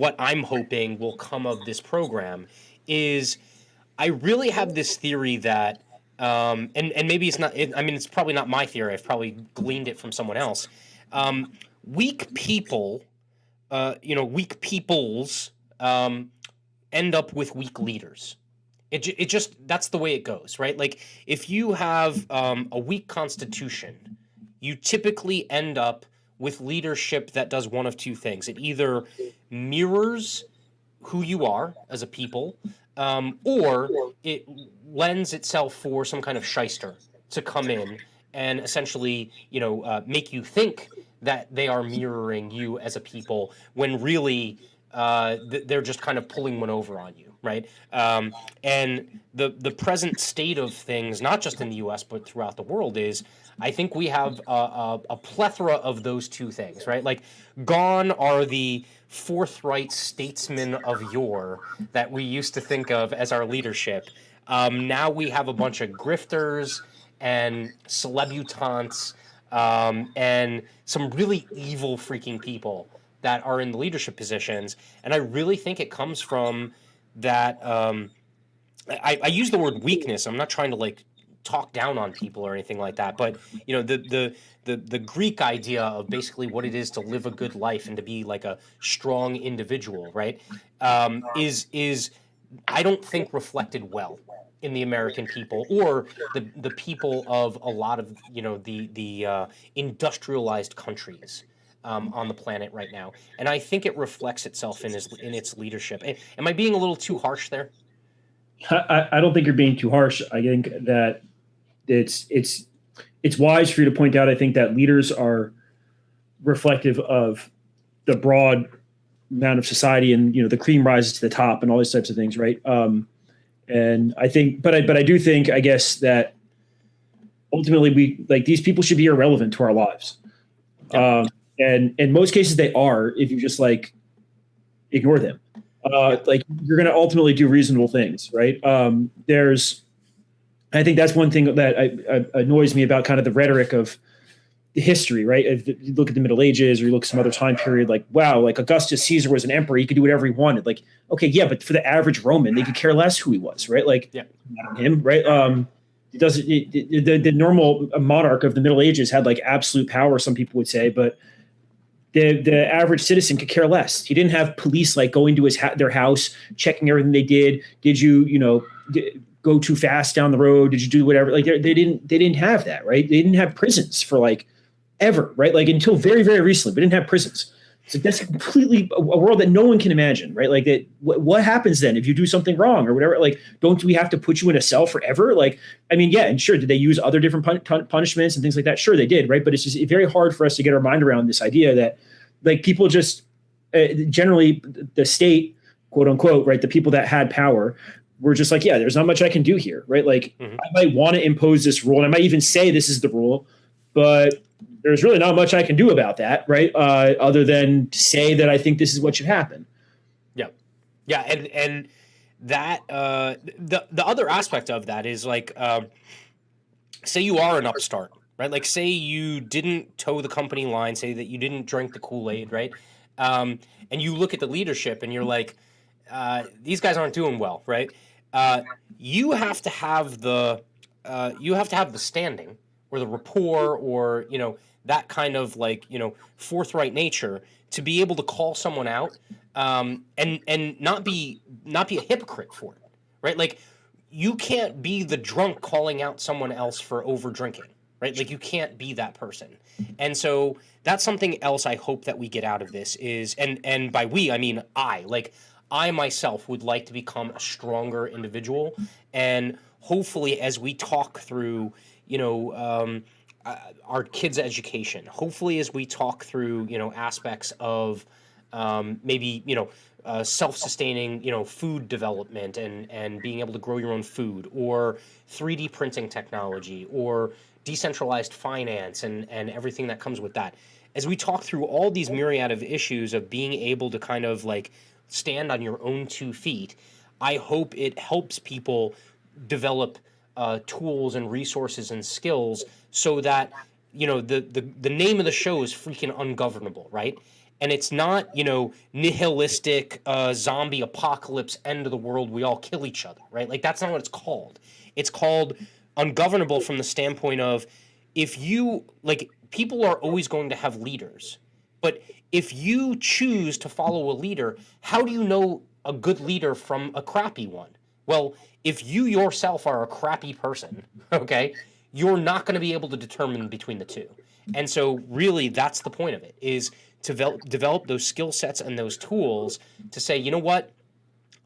what I'm hoping will come of this program is I really have this theory that, and maybe it's not. I mean, it's probably not my theory. I've probably gleaned it from someone else. Um, weak people, weak peoples end up with weak leaders. It just that's the way it goes, right? Like if you have a weak constitution, you typically end up with leadership that does one of two things. It either mirrors who you are as a people, or it lends itself for some kind of shyster to come in and essentially, make you think that they are mirroring you as a people when really they're just kind of pulling one over on you, right? And the present state of things, not just in the U.S. but throughout the world, is I think we have a plethora of those two things, right? Like, gone are the forthright statesmen of yore that we used to think of as our leadership. Now we have a bunch of grifters and celebutantes and some really evil freaking people that are in the leadership positions. And I really think it comes from that. I use the word weakness. I'm not trying to like talk down on people or anything like that, but the Greek idea of basically what it is to live a good life and to be like a strong individual, right? Is I don't think reflected well in the American people or the people of a lot of the industrialized countries on the planet right now, and I think it reflects itself in its leadership. Am I being a little too harsh there? I don't think you're being too harsh. I think that it's wise for you to point out. I think that leaders are reflective of the broad amount of society, and the cream rises to the top, and all these types of things, right? And I think, but I do think, I guess, that ultimately we like these people should be irrelevant to our lives. Yeah. And in most cases they are, if you just like ignore them. Like you're going to ultimately do reasonable things, right? I think that's one thing that annoys me about kind of the rhetoric of the history, right? If you look at the Middle Ages or you look at some other time period, like, wow, like Augustus Caesar was an emperor. He could do whatever he wanted. Like, okay, yeah, but for the average Roman, they could care less who he was, right? Like, Yeah. not on him, right? The normal monarch of the Middle Ages had like absolute power, some people would say, but the average citizen could care less. He didn't have police like going to their house, checking everything they did. Did you, go too fast down the road? Did you do whatever? Like they didn't have that, right? They didn't have prisons for like ever, right? Like until very, very recently, we didn't have prisons. So that's completely a world that no one can imagine, right? Like that. What happens then if you do something wrong or whatever? Like, don't we have to put you in a cell forever? Like, I mean, yeah, and sure, did they use other different punishments and things like that? Sure, they did, right? But it's just very hard for us to get our mind around this idea that, like, people just generally the state, quote unquote, right? The people that had power were just like, yeah, there's not much I can do here, right? Like, I might want to impose this rule, and I might even say this is the rule, but there's really not much I can do about that, right? Other than to say that I think this is what should happen. Yeah, yeah, and that the other aspect of that is like, say you are an upstart, right? Like, say you didn't toe the company line, say that you didn't drink the Kool-Aid, right? And you look at the leadership and you're like, these guys aren't doing well, right? You have to have the standing or the rapport or that kind of like forthright nature to be able to call someone out, and not be a hypocrite for it, right? Like, you can't be the drunk calling out someone else for over drinking, right? Like, you can't be that person. And so that's something else I hope that we get out of this is, and by we I mean I myself would like to become a stronger individual, and hopefully as we talk through our kids' education, hopefully as we talk through aspects of maybe self-sustaining food development and being able to grow your own food, or 3D printing technology, or decentralized finance and everything that comes with that. As we talk through all these myriad of issues of being able to kind of like stand on your own 2 feet, I hope it helps people develop tools and resources and skills so that the name of the show is freaking ungovernable, right? and it's not, nihilistic zombie apocalypse, end of the world, we all kill each other, right? Like that's not what it's called. It's called ungovernable from the standpoint of, if you like, people are always going to have leaders, but if you choose to follow a leader, how do you know a good leader from a crappy one? Well, if you yourself are a crappy person, okay, you're not going to be able to determine between the two. And so really that's the point of it, is to develop those skill sets and those tools to say, you know what,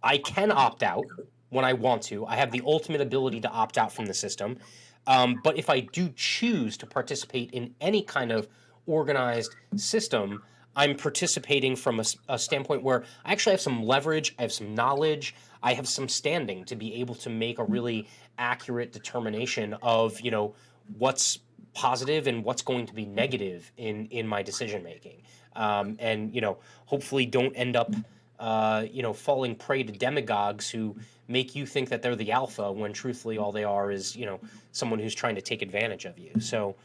I can opt out when I want to. I have the ultimate ability to opt out from the system. But if I do choose to participate in any kind of organized system, I'm participating from a standpoint where I actually have some leverage, I have some knowledge, I have some standing to be able to make a really accurate determination of, what's positive and what's going to be negative in my decision making. And hopefully don't end up falling prey to demagogues who make you think that they're the alpha when truthfully all they are is, someone who's trying to take advantage of you. So